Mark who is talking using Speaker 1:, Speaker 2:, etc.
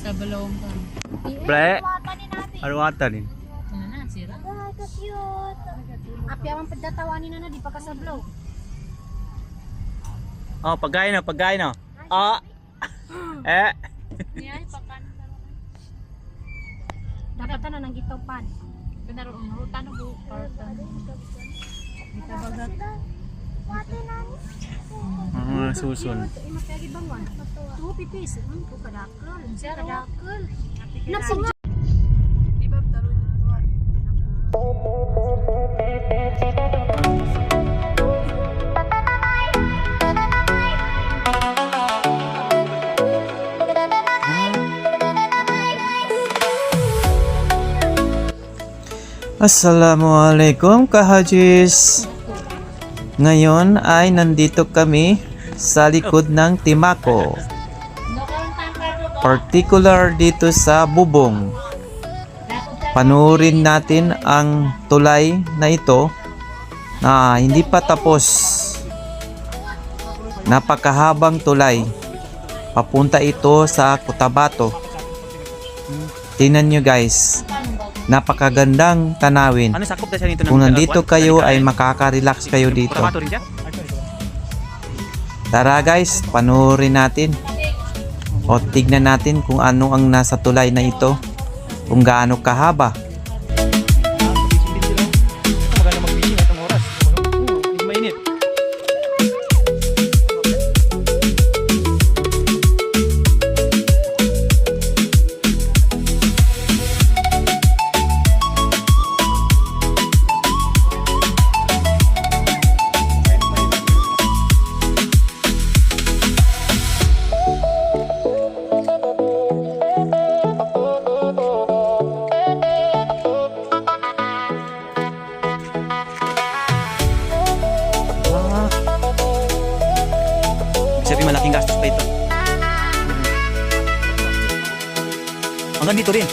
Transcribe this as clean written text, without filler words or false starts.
Speaker 1: Sa balong ka.
Speaker 2: Bre. Arwata din.
Speaker 1: Ano na, sira?
Speaker 3: Ay, ka-cute. Apya man pagdatawanin na di pa kasablaw.
Speaker 2: Oh, pagkain na, pagkain na. Ah. Eh.
Speaker 1: Niyay, pakan.
Speaker 3: Dapat na nang gitopan.
Speaker 1: Kanaro ang ruta no bu. Partan. Kita bagat.
Speaker 2: Susun.
Speaker 3: Imapyagi bangwan. 2 pipis. Ko kadakol.
Speaker 1: Sira.
Speaker 3: Kadakol. Naksinga.
Speaker 1: Di ba taro niya tuwan?
Speaker 2: Assalamualaikum kahajis. Ngayon ay nandito kami sa likod ng Timako. Particular dito sa Bubong. Panurin natin ang tulay na ito na hindi pa tapos. Napakahabang tulay. Papunta ito sa Cotabato. Tingnan nyo guys. Napakagandang tanawin. Kung nandito kayo ay makaka-relax kayo dito. Tara guys, panurin natin. O tignan natin kung ano ang nasa tulay na ito. Kung gaano kahaba. Sabi malaking gastos pa ito. Hanggang dito rin.